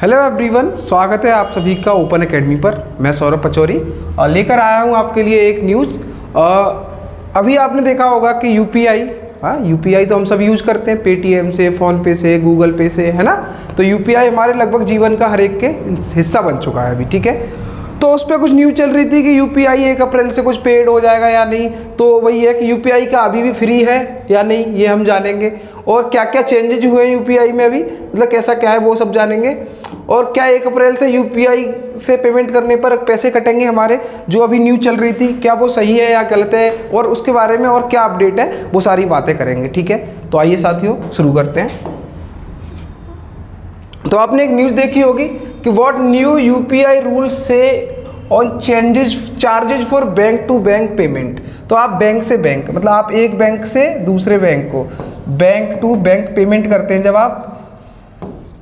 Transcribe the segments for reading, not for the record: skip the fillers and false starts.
Hello everyone, स्वागत है आप सभी का ओपन एकेडमी पर। मैं सौरभ पचौरी और लेकर आया हूँ आपके लिए एक न्यूज़। अभी आपने देखा होगा कि यूपीआई तो हम सब यूज़ करते हैं, पेटीएम से, फ़ोनपे से, गूगल पे से, है ना। तो यूपीआई हमारे लगभग जीवन का हर एक के हिस्सा बन चुका है अभी, ठीक है। तो उस पर कुछ न्यूज़ चल रही थी कि यूपीआई 1 अप्रैल से कुछ पेड हो जाएगा या नहीं। तो वही है कि यूपीआई का अभी भी फ्री है या नहीं, ये हम जानेंगे। और क्या क्या चेंजेज हुए हैं यूपीआई में अभी, मतलब कैसा क्या है वो सब जानेंगे। और क्या 1 अप्रैल से यूपीआई से पेमेंट करने पर पैसे कटेंगे हमारे, जो अभी न्यूज़ चल रही थी, क्या वो सही है या गलत है, और उसके बारे में और क्या अपडेट है, वो सारी बातें करेंगे, ठीक है। तो आइए साथियों शुरू करते हैं। तो आपने एक न्यूज़ देखी होगी कि व्हाट न्यू यूपीआई रूल्स से on changes charges for bank to bank payment. तो आप बैंक से बैंक, मतलब आप एक बैंक से दूसरे बैंक को बैंक टू बैंक पेमेंट करते हैं जब आप,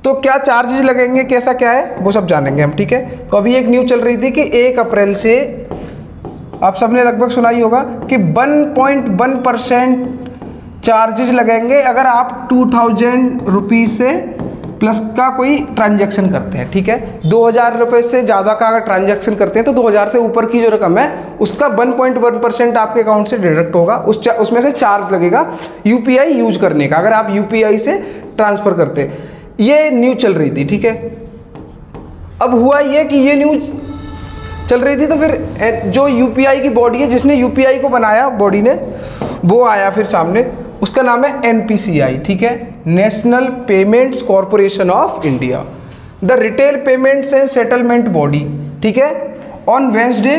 तो क्या चार्जेज लगेंगे, कैसा क्या है, वो सब जानेंगे हम, ठीक है। तो अभी एक न्यूज़ चल रही थी कि 1 अप्रैल से आप सबने लगभग सुना ही होगा कि 1.1% चार्जेज लगेंगे अगर आप 2000 रुपीज़ से प्लस का कोई ट्रांजैक्शन करते हैं, ठीक है। 2000 रुपये से ज़्यादा का अगर ट्रांजैक्शन करते हैं तो 2000 से ऊपर की जो रकम है उसका 1.1% आपके अकाउंट से डिडक्ट होगा। उसमें से चार्ज लगेगा यूपीआई यूज करने का, अगर आप यूपीआई से ट्रांसफ़र करते हैं। ये न्यूज़ चल रही थी, ठीक है। अब हुआ ये कि ये न्यूज़ चल रही थी तो फिर जो यूपीआई की बॉडी है, जिसने यूपीआई को बनाया बॉडी ने, वो आया फिर सामने। उसका नाम है एनपीसीआई, ठीक है, national payments corporation of India, the retail payments and settlement body, ठीक है। ऑन वेंसडे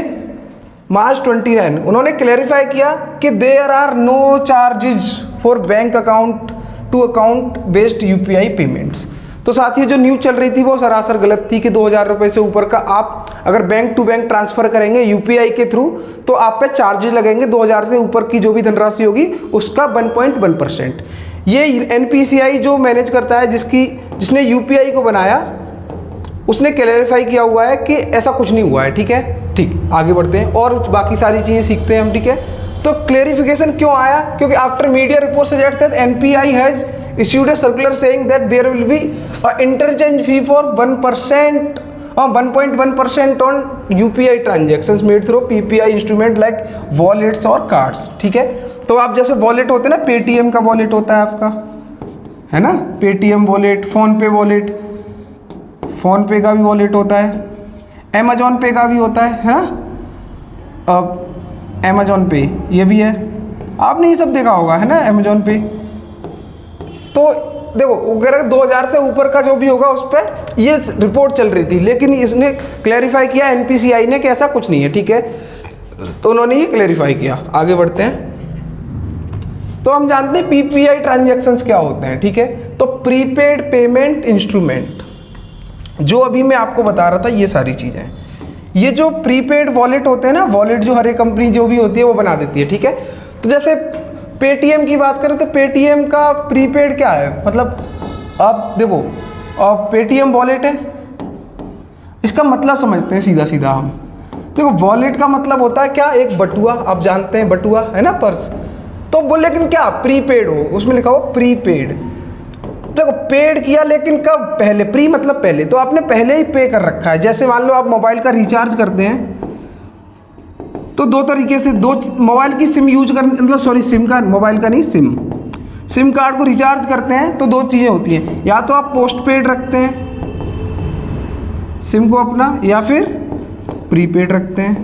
मार्च 29 उन्होंने क्लैरिफाई किया कि there are no charges for bank account to account based UPI payments. तो साथ ही जो न्यूज़ चल रही थी वो सरासर गलत थी कि 2000 रुपये से ऊपर का आप अगर बैंक टू बैंक ट्रांसफ़र करेंगे यूपीआई के थ्रू तो आप पे चार्जेस लगेंगे। 2000 से ऊपर की जो भी धनराशि होगी उसका 1.1%। ये एनपीसीआई जो मैनेज करता है, जिसने यूपीआई को बनाया, उसने क्लैरिफाई किया हुआ है कि ऐसा कुछ नहीं हुआ है, ठीक है। ठीक, आगे बढ़ते हैं और बाकी सारी चीज़ें सीखते हैं हम, ठीक है। तो क्लेरिफिकेशन क्यों आया? क्योंकि after media report suggest that NPI has issued a circular saying that there will be an interchange fee for 1% on UPI transactions made through PPI instrument like wallets और cards, ठीक है। तो आप जैसे वॉलेट होते हैं ना, पेटीएम का वॉलेट होता है आपका, है ना, Paytm wallet, PhonePe wallet, PhonePe का भी वॉलेट होता है, अमेजॉन पे का भी होता है ना। अब अमेजॉन पे ये भी है, आपने ये सब देखा होगा, है ना, अमेजॉन पे। तो देखो अगर 2000 से ऊपर का जो भी होगा उस पर ये रिपोर्ट चल रही थी, लेकिन इसने क्लैरिफाई किया एनपीसीआई ने कि ऐसा कुछ नहीं है, ठीक है। तो उन्होंने ये क्लैरिफाई किया। आगे बढ़ते हैं। तो हम जानते हैं पीपीआई ट्रांजैक्शंस क्या होते हैं, ठीक है। तो प्रीपेड पेमेंट इंस्ट्रूमेंट, जो अभी मैं आपको बता रहा था, ये सारी चीज़ें, ये जो प्रीपेड वॉलेट होते हैं ना, वॉलेट जो हर एक कंपनी जो भी होती है वो बना देती है, ठीक है। तो जैसे पेटीएम की बात करें तो पेटीएम का प्रीपेड क्या है, मतलब आप देखो, अब पेटीएम वॉलेट है, इसका मतलब समझते हैं सीधा सीधा हम। देखो वॉलेट का मतलब होता है क्या, एक बटुआ, आप जानते हैं बटुआ, है ना, पर्स। तो वो लेकिन क्या प्रीपेड हो, उसमें लिखा हो प्रीपेड। देखो पेड किया, लेकिन कब, पहले। प्री मतलब पहले, तो आपने पहले ही पे कर रखा है। जैसे मान लो आप मोबाइल का रिचार्ज करते हैं तो दो तरीके से, दो मोबाइल की सिम यूज कर, मतलब सॉरी सिम का, मोबाइल का नहीं, सिम कार्ड को रिचार्ज करते हैं तो दो चीज़ें होती हैं, या तो आप पोस्ट पेड रखते हैं सिम को अपना, या फिर प्रीपेड रखते हैं।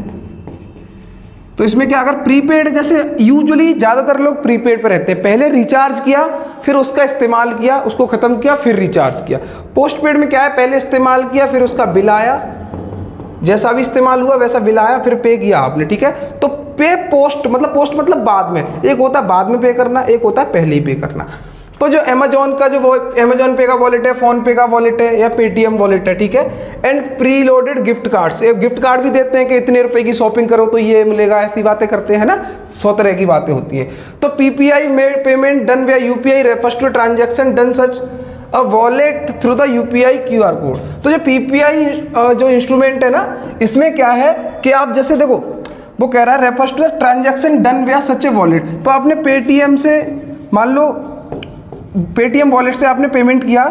तो इसमें क्या, अगर प्रीपेड, जैसे यूजुअली ज़्यादातर लोग प्रीपेड पे रहते हैं, पहले रिचार्ज किया, फिर उसका इस्तेमाल किया, उसको ख़त्म किया, फिर रिचार्ज किया। पोस्ट पेड में क्या है, पहले इस्तेमाल किया, फिर उसका बिल आया, जैसा भी इस्तेमाल हुआ वैसा बिल आया, फिर पे किया आपने, ठीक है। तो पे पोस्ट मतलब बाद में, एक होता है बाद में पे करना, एक होता है पहले ही पे करना। तो जो अमेजॉन का जो वो अमेजॉन पे का वॉलेट है, फ़ोन पे का वॉलेट है, या पेटीएम वॉलेट है, ठीक है। And pre loaded gift cards, ये गिफ्ट कार्ड भी देते हैं कि इतने रुपए की शॉपिंग करो तो ये मिलेगा, ऐसी बातें करते हैं ना, 100 तरह की बातें होती हैं। तो PPI made payment done via UPI refers to transaction done such a wallet through the UPI QR code. तो जो पीपीआई जो इंस्ट्रूमेंट है ना, इसमें क्या है कि आप जैसे देखो, वो कह रहा है refers to the transaction done via such a wallet. तो आपने पेटीएम से, मान लो पेटीएम वॉलेट से आपने पेमेंट किया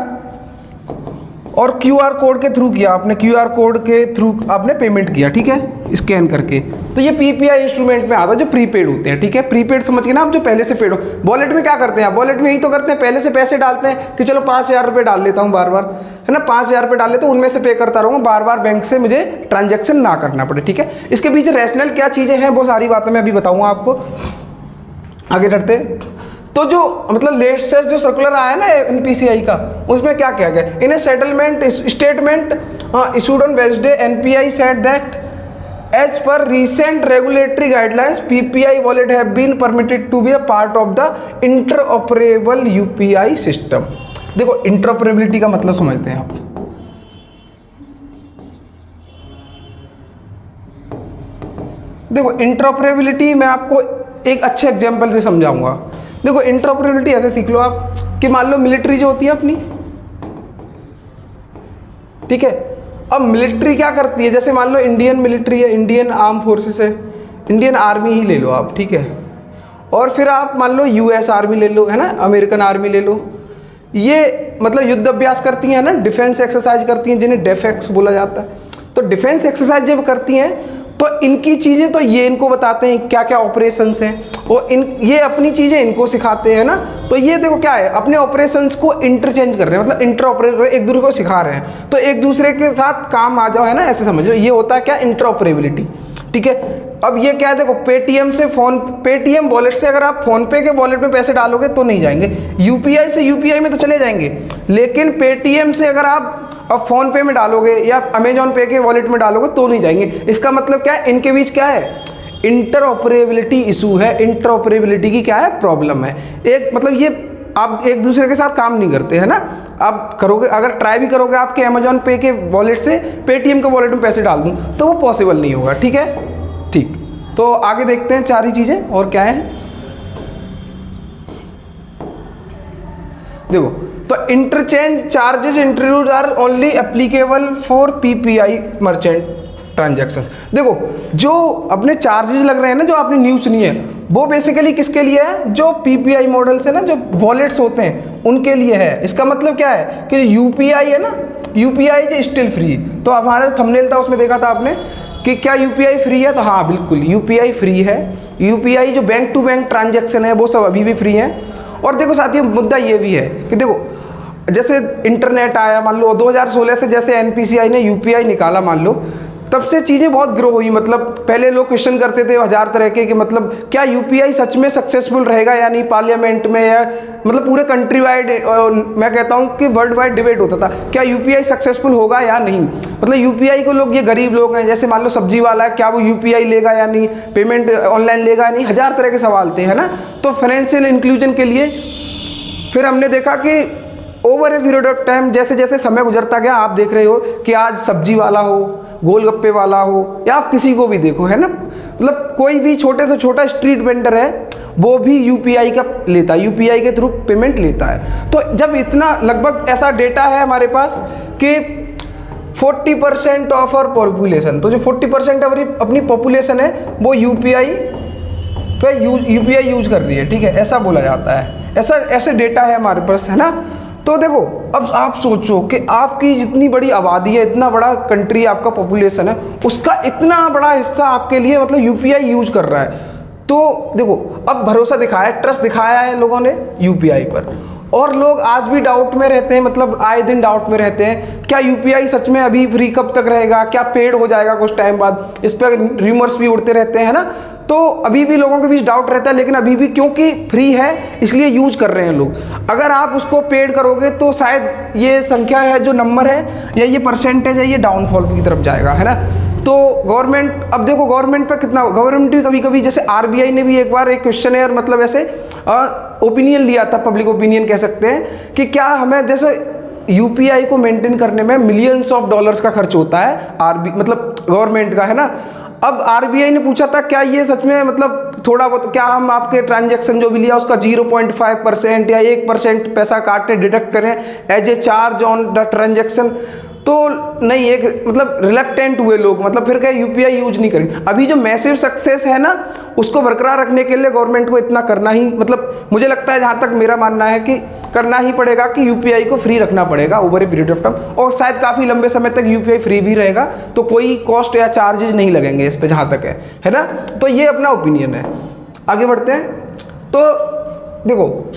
और क्यूआर कोड के थ्रू किया आपने, क्यूआर कोड के थ्रू आपने पेमेंट किया, ठीक है, स्कैन करके, तो ये पीपीआई इंस्ट्रूमेंट में आता है जो प्रीपेड होते हैं, ठीक है। प्रीपेड समझ के ना आप, जो पहले से पेड हो। वॉलेट में क्या करते हैं आप, वॉलेट में यही तो करते हैं, पहले से पैसे डालते हैं कि चलो 5,000 रुपये डाल लेता हूँ बार बार, है ना, 5,000 रुपये डाल लेता हूँ, उनमें से पे करता रहूँगा, बार बार बैंक से मुझे ट्रांजेक्शन ना करना पड़े, ठीक है। इसके पीछे रैशनल क्या चीज़ें हैं वो सारी बातें मैं अभी बताऊँगा आपको। आगे बढ़ते हैं। तो जो मतलब लेटेस्ट जो सर्कुलर आया है ना एनपीसीआई का, उसमें क्या किया गया, in a settlement statement issued on Wednesday NPI said that as per recent regulatory guidelines PPI wallet have been permitted to be a part of the interoperable UPI system. देखो interoperability का मतलब समझते हैं आप। देखो इंटरऑपरेबिलिटी मैं आपको एक अच्छे एग्जांपल से समझाऊंगा। देखो इंटरऑपरेबिलिटी ऐसे सीख लो आप कि मान लो मिलिट्री जो होती है अपनी, ठीक है, अब मिलिट्री क्या करती है, जैसे मान लो इंडियन मिलिट्री है, इंडियन आर्म फोर्सेस है, इंडियन आर्मी ही ले लो आप, ठीक है, और फिर आप मान लो यूएस आर्मी ले लो, है ना, अमेरिकन आर्मी ले लो, ये मतलब युद्ध अभ्यास करती हैं ना, डिफेंस एक्सरसाइज करती हैं, जिन्हें डेफेक्स बोला जाता है। तो डिफेंस एक्सरसाइज जब करती हैं तो इनकी चीज़ें तो ये इनको बताते हैं क्या क्या ऑपरेशंस हैं, और ये अपनी चीज़ें इनको सिखाते हैं ना। तो ये देखो क्या है, अपने ऑपरेशंस को इंटरचेंज कर रहे हैं, मतलब इंटरऑपरेट एक दूसरे को सिखा रहे हैं, तो एक दूसरे के साथ काम आ जाओ, है ना, ऐसे समझ लो। ये होता है क्या, इंटरऑपरेबिलिटी, ठीक है। अब ये क्या है, देखो पेटीएम से पेटीएम वॉलेट से अगर आप फोन पे के वॉलेट में पैसे डालोगे तो नहीं जाएंगे, यूपीआई से यूपीआई में तो चले जाएंगे, लेकिन पेटीएम से अगर आप अब फोन पे में डालोगे या अमेजॉन पे के वॉलेट में डालोगे तो नहीं जाएंगे। इसका मतलब क्या है, इनके बीच क्या है, इंटरऑपरेबिलिटी इशू है, इंटरऑपरेबिलिटी की क्या है, प्रॉब्लम है। एक मतलब ये आप एक दूसरे के साथ काम नहीं करते, है ना। आप करोगे, अगर ट्राई भी करोगे आपके अमेजॉन पे के वॉलेट से पेटीएम के वॉलेट में पैसे डाल दूं तो वो पॉसिबल नहीं होगा, ठीक है, ठीक। तो आगे देखते हैं सारी चीजें और क्या है। देखो तो interchange charges introduced are only applicable for PPI merchant transactions. देखो जो अपने चार्जेस लग रहे हैं ना, जो आपने न्यूज़ सुनी है, वो बेसिकली किसके लिए है, जो पीपीआई मॉडल से ना जो वॉलेट्स होते हैं उनके लिए है। इसका मतलब क्या है कि यूपीआई है ना, यूपीआई जो स्टिल फ्री, तो हमारा थंबनेल था उसमें देखा था आपने कि क्या यूपीआई फ्री है, तो हाँ बिल्कुल यूपीआई फ्री है। यूपीआई जो बैंक टू बैंक ट्रांजैक्शन है वो सब अभी भी फ्री है। और देखो साथियों मुद्दा ये भी है कि देखो जैसे इंटरनेट आया, मान लो 2016 से जैसे एनपीसीआई ने यूपीआई निकाला, मान लो तब से चीज़ें बहुत ग्रो हुई। मतलब पहले लोग क्वेश्चन करते थे हजार तरह के कि मतलब क्या यूपीआई सच में सक्सेसफुल रहेगा या नहीं, पार्लियामेंट में या मतलब पूरे कंट्री वाइड, मैं कहता हूँ कि वर्ल्ड वाइड डिबेट होता था क्या यूपीआई सक्सेसफुल होगा या नहीं। मतलब यूपीआई को लोग, ये गरीब लोग हैं, जैसे मान लो सब्जी वाला है, क्या वो यूपीआई लेगा या नहीं, पेमेंट ऑनलाइन लेगा या नहीं, हजार तरह के सवाल थे, है ना। तो फाइनेंशियल इंक्लूजन के लिए फिर हमने देखा कि over a period of time, जैसे जैसे समय गुजरता गया, आप देख रहे हो कि आज सब्जी वाला हो, गोलगप्पे वाला हो, या आप किसी को भी देखो, है ना, मतलब कोई भी छोटे से छोटा स्ट्रीट वेंडर है वो भी यूपीआई का लेता है, यूपीआई के थ्रू पेमेंट लेता है। तो जब इतना लगभग ऐसा डेटा है हमारे पास कि 40% ऑफ आवर पॉपुलेशन, तो जो 40% अपनी पॉपुलेशन है वो यूपीआई पे यूपीआई यूज कर रही है, ठीक है, ऐसा बोला जाता है, ऐसे डेटा है हमारे पास, है ना। तो देखो अब आप सोचो कि आपकी जितनी बड़ी आबादी है, इतना बड़ा कंट्री आपका पॉपुलेशन है, उसका इतना बड़ा हिस्सा आपके लिए मतलब यूपीआई यूज कर रहा है। तो देखो अब भरोसा दिखाया, ट्रस्ट दिखाया है लोगों ने यूपीआई पर, और लोग आज भी डाउट में रहते हैं, मतलब आए दिन डाउट में रहते हैं, क्या यूपीआई सच में अभी फ्री कब तक रहेगा, क्या पेड हो जाएगा कुछ टाइम बाद, इस पर र्यूमर्स भी उड़ते रहते हैं, है ना। तो अभी भी लोगों के बीच डाउट रहता है, लेकिन अभी भी क्योंकि फ्री है इसलिए यूज कर रहे हैं लोग। अगर आप उसको पेड करोगे तो शायद ये संख्या है, जो नंबर है या ये परसेंटेज है, ये डाउनफॉल की तरफ जाएगा, है ना। तो गवर्नमेंट, अब देखो गवर्नमेंट पे कितना, गवर्नमेंट भी कभी कभी, जैसे आरबीआई ने भी एक बार एक क्वेश्चन मतलब ऐसे ओपिनियन लिया था, पब्लिक ओपिनियन कह सकते हैं, कि क्या हमें, जैसे यूपीआई को मेंटेन करने में मिलियंस ऑफ डॉलर्स का खर्च होता है मतलब गवर्नमेंट का, है ना। अब आरबीआई ने पूछा था क्या ये सच में मतलब थोड़ा बहुत, क्या हम आपके ट्रांजैक्शन जो भी लिया उसका 0.5% या 1% पैसा काटे डिडक्ट करें as a charge on the transaction. तो नहीं, एक मतलब रिलक्टेंट हुए लोग, मतलब फिर क्या यूपीआई यूज नहीं करेंगे। अभी जो मैसिव सक्सेस है ना, उसको बरकरार रखने के लिए गवर्नमेंट को इतना करना ही, मतलब मुझे लगता है, जहाँ तक मेरा मानना है कि करना ही पड़ेगा कि यूपीआई को फ्री रखना पड़ेगा over a period of time, और शायद काफ़ी लंबे समय तक यूपीआई फ्री भी रहेगा, तो कोई कॉस्ट या चार्जेज नहीं लगेंगे इस पर, जहाँ तक है ना। तो ये अपना ओपिनियन है। आगे बढ़ते हैं। तो देखो,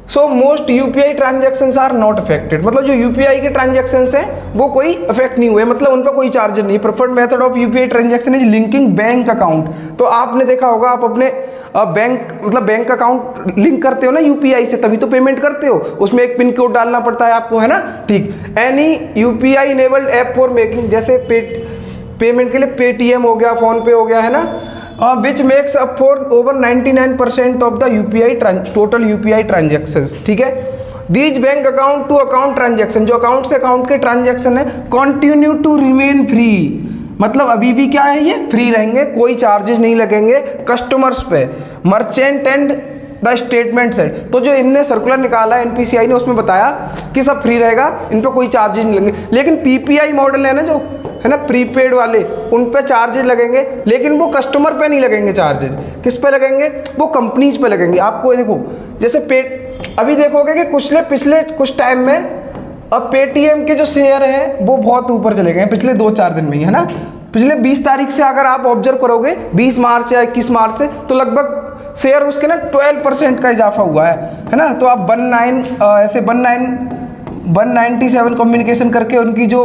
so most UPI transactions are not affected, मतलब जो यूपीआई के ट्रांजेक्शन्स हैं वो कोई अफेक्ट नहीं हुए, मतलब उन पर कोई चार्ज नहीं। Preferred method of UPI transaction is linking bank account. तो आपने देखा होगा, आप अपने बैंक मतलब बैंक अकाउंट लिंक करते हो ना यूपीआई से, तभी तो पेमेंट करते हो, उसमें एक पिन कोड डालना पड़ता है आपको, है ना। ठीक, any UPI enabled app for making, जैसे पेमेंट के लिए पेटीएम हो गया, फोन पे हो गया, है ना, which makes up for over 99% of the UPI total UPI transactions. ठीक है, these bank account to account transaction, जो अकाउंट से अकाउंट के ट्रांजेक्शन है, कंटिन्यू टू रिमेन फ्री, मतलब अभी भी क्या है, ये फ्री रहेंगे, कोई चार्जेस नहीं लगेंगे कस्टमर्स पे। Merchant and the statement set, तो जो इनने सर्कुलर निकाला है एनपीसीआई ने, उसमें बताया कि सब फ्री रहेगा, इन पर कोई चार्जेस नहीं लगेंगे। लेकिन पीपीआई मॉडल है ना, जो है ना प्रीपेड वाले, उन पे चार्जेस लगेंगे, लेकिन वो कस्टमर पे नहीं लगेंगे चार्जेस। किस पे लगेंगे? वो कंपनीज पे लगेंगे। आपको देखो, जैसे अभी देखोगे कि पिछले कुछ टाइम में अब पेटीएम के जो शेयर हैं वो बहुत ऊपर चले गए पिछले 2-4 दिन में ही, है ना। पिछले 20 तारीख से अगर आप ऑब्जर्व करोगे, 20 मार्च या 21 मार्च से, तो लगभग शेयर उसके ना 12% का इजाफा हुआ है ना। तो आप 197 कम्युनिकेशन करके उनकी जो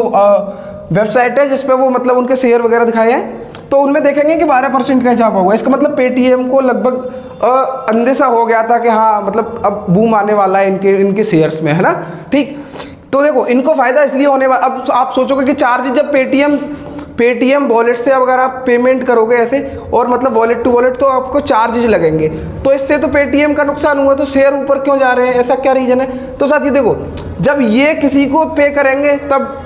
वेबसाइट है जिसपे वो मतलब उनके शेयर वगैरह दिखाए हैं, तो उनमें देखेंगे कि 12% का इजाफा हुआ। इसका मतलब पेटीएम को लगभग अंदेशा हो गया था कि हाँ, मतलब अब बूम आने वाला है इनके शेयर्स में, है ना। ठीक, तो देखो, इनको फायदा इसलिए होने वाला। अब आप सोचोगे कि चार्ज जब पेटीएम वॉलेट से अगर आप पेमेंट करोगे ऐसे, और मतलब वॉलेट टू वॉलेट, तो आपको चार्जेस लगेंगे, तो इससे तो पेटीएम का नुकसान हुआ, तो शेयर ऊपर क्यों जा रहे हैं, ऐसा क्या रीजन है? तो साथ ही देखो, जब ये किसी को पे करेंगे तब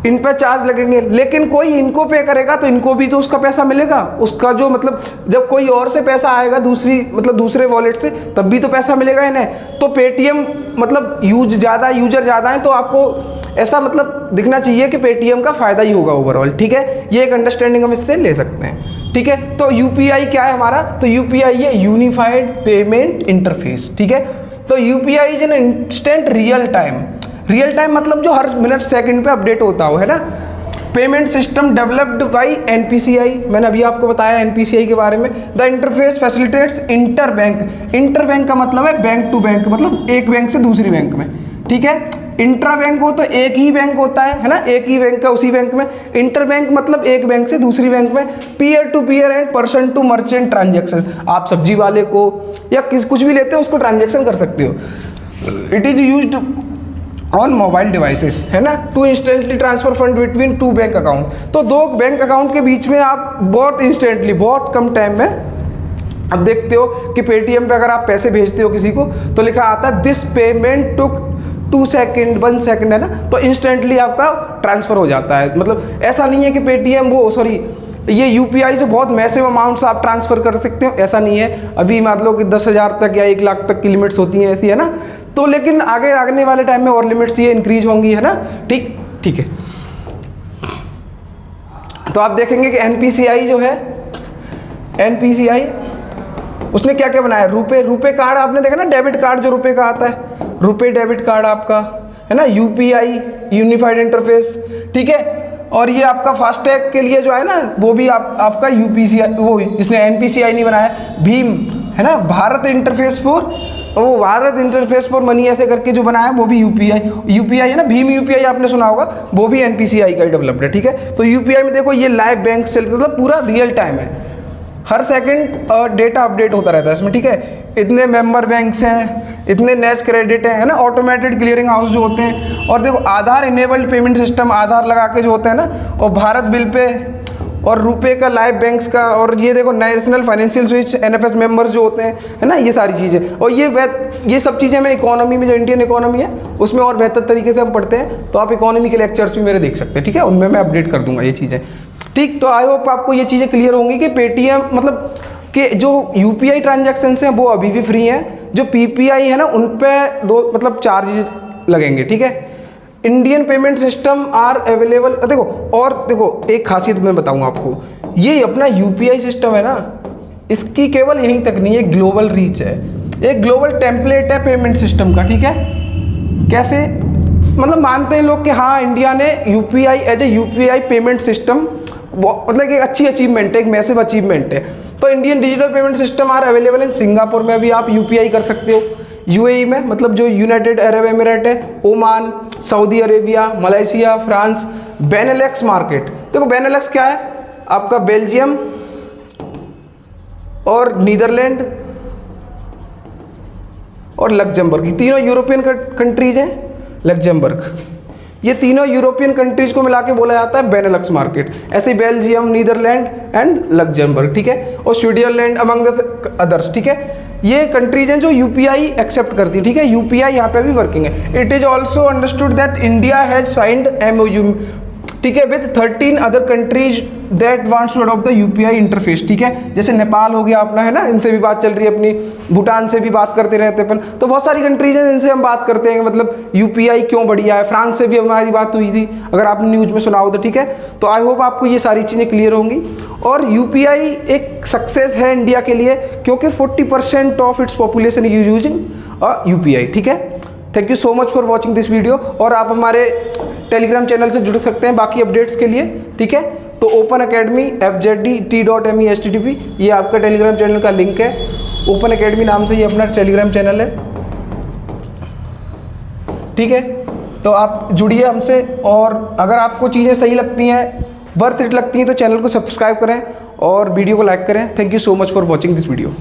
इन पे चार्ज लगेंगे, लेकिन कोई इनको पे करेगा तो इनको भी तो उसका पैसा मिलेगा, उसका जो मतलब जब कोई और से पैसा आएगा दूसरे वॉलेट से, तब भी तो पैसा मिलेगा इन्हें। तो पेटीएम मतलब यूजर ज़्यादा है, तो आपको ऐसा मतलब दिखना चाहिए कि पेटीएम का फ़ायदा ही होगा ओवरऑल। ठीक है, ये एक अंडरस्टैंडिंग हम इससे ले सकते हैं। ठीक है, तो यूपीआई क्या है हमारा? तो यूपीआई है यूनिफाइड पेमेंट इंटरफेस। ठीक है, तो UPI is an instant real time मतलब जो हर मिनट सेकंड पे अपडेट होता हो, है ना। Payment system developed by NPCI, मैंने अभी आपको बताया एनपीसीआई के बारे में। द इंटरफेस फैसिलिटेट्स इंटरबैंक का मतलब है बैंक टू बैंक, मतलब एक बैंक से दूसरी बैंक में। ठीक है, इंट्रा बैंक हो तो एक ही बैंक होता है ना, एक ही बैंक का उसी बैंक में। इंटर बैंक मतलब एक बैंक से दूसरी बैंक में। Peer to peer and person to merchant transaction, आप सब्जी वाले को या कुछ भी लेते हो उसको ट्रांजेक्शन कर सकते हो। It is used on mobile devices, है ना, to instantly transfer fund between two bank account. तो दो बैंक अकाउंट के बीच में आप बहुत इंस्टेंटली, बहुत कम टाइम में, अब देखते हो कि पेटीएम पे अगर आप पैसे भेजते हो किसी को तो लिखा आता है this payment took 2 second 1 second, है ना, तो इंस्टेंटली आपका ट्रांसफर हो जाता है। मतलब ऐसा नहीं है कि पेटीएम ये यूपीआई से बहुत मैसिव अमाउंट्स आप ट्रांसफर कर सकते हो, ऐसा नहीं है। अभी मान लो कि 10,000 तक या 1 लाख तक की लिमिट्स होती हैं ऐसी, है ना। तो लेकिन आगे वाले टाइम में और लिमिट्स ये इंक्रीज होंगी, है ना। ठीक है। तो आप देखेंगे कि एनपीसीआई जो है, एनपीसीआई उसने क्या क्या बनाया, रुपे कार्ड आपने देखा ना, डेबिट कार्ड जो रुपे का आता है, रुपे डेबिट कार्ड आपका, है ना। यूपीआई यूनिफाइड इंटरफेस, ठीक है। और ये आपका फास्टैग के लिए जो है ना, वो भी आपका यूपीसीआई, वो इसने एनपीसीआई नहीं बनाया, भीम, है ना, भारत इंटरफेस फॉर मनी ऐसे करके जो बनाया वो भी यूपीआई है ना, भीम यूपीआई आपने सुना होगा, वो भी एनपीसीआई का ही डेवलप्ड है। ठीक है, तो यूपीआई में देखो ये लाइव बैंक से मतलब पूरा रियल टाइम है, हर सेकंड डेटा अपडेट होता रहता है इसमें। ठीक है, इतने मेंबर बैंक्स हैं, इतने नेच क्रेडिट है ना, ऑटोमेटेड क्लियरिंग हाउस जो होते हैं, और देखो आधार इनेबल्ड पेमेंट सिस्टम, आधार लगा के जो होते हैं ना, और भारत बिल पे और रुपए का लाइव बैंक्स का, और ये देखो national financial switch NFS members जो होते हैं, है ना, ये सारी चीज़ें। और ये सब चीज़ें हमें इकोनॉमी में, जो इंडियन इकोनॉमी है उसमें और बेहतर तरीके से हम पढ़ते हैं, तो आप इकोनॉमी के लेक्चर्स भी मेरे देख सकते हैं। ठीक है, उनमें मैं अपडेट कर दूंगा ये चीज़ें। ठीक, तो आई होप आपको ये चीज़ें क्लियर होंगी कि पेटीएम मतलब कि जो यूपीआई ट्रांजैक्शंस हैं वो अभी भी फ्री हैं, जो पीपीआई है ना उन पे मतलब चार्जेस लगेंगे। ठीक है, Indian payment system are available. देखो, और देखो एक खासियत मैं बताऊँ आपको, ये अपना यूपीआई सिस्टम है ना, इसकी केवल यहीं तक नहीं है, ग्लोबल रीच है, एक ग्लोबल टेम्पलेट है पेमेंट सिस्टम का, ठीक है। कैसे, मतलब मानते हैं लोग कि हाँ इंडिया ने UPI as a UPI payment system, मतलब एक अच्छी अचीवमेंट है, एक मैसिव अचीवमेंट है। तो Indian digital payment system are available in Singapore में भी आप यूपीआई कर सकते हो, यूएई में मतलब जो यूनाइटेड अरब एमिरेट है, Oman, Saudi Arabia, Malaysia, France, Benelux market. देखो बेनेलेक्स क्या है, आपका बेल्जियम और नीदरलैंड और लग्जमबर्ग, ये तीनों यूरोपियन कंट्रीज हैं। लग्जमबर्ग, ये तीनों यूरोपियन कंट्रीज को मिला के बोला जाता है बेनेलक्स मार्केट। ऐसे ही बेल्जियम, नीदरलैंड एंड लग्जमबर्ग, ठीक है, और स्विट्जरलैंड अमंग द अदर्स, ठीक है। ये कंट्रीज हैं जो यूपीआई एक्सेप्ट करती है, ठीक है। यूपीआई यहाँ पे भी वर्किंग है। It is also understood that India has signed MOU, ठीक है, with 13 other countries that wants to adopt the UPI interface, ठीक है। जैसे नेपाल हो गया अपना, है ना, इनसे भी बात चल रही है अपनी, भूटान से भी बात करते रहते अपन, तो बहुत सारी कंट्रीज हैं जिनसे हम बात करते हैं, मतलब यूपीआई क्यों बढ़िया है। फ्रांस से भी हमारी बात हुई थी, अगर आपने न्यूज़ में सुना हो तो, ठीक है। तो आई होप आपको ये सारी चीज़ें क्लियर होंगी। और यूपीआई एक सक्सेस है इंडिया के लिए, क्योंकि 40% of its population is using UPI, ठीक है। Thank you so much for watching this video. और आप हमारे टेलीग्राम चैनल से जुड़ सकते हैं बाकी अपडेट्स के लिए, ठीक है। तो ओपन अकेडमी FZDT.MESTTP, ये आपका टेलीग्राम चैनल का लिंक है। ओपन अकेडमी नाम से ये अपना टेलीग्राम चैनल है, ठीक है। तो आप जुड़िए हमसे, और अगर आपको चीज़ें सही लगती हैं, वर्थ इट लगती हैं, तो चैनल को सब्सक्राइब करें और वीडियो को लाइक करें। Thank you so much for watching this video.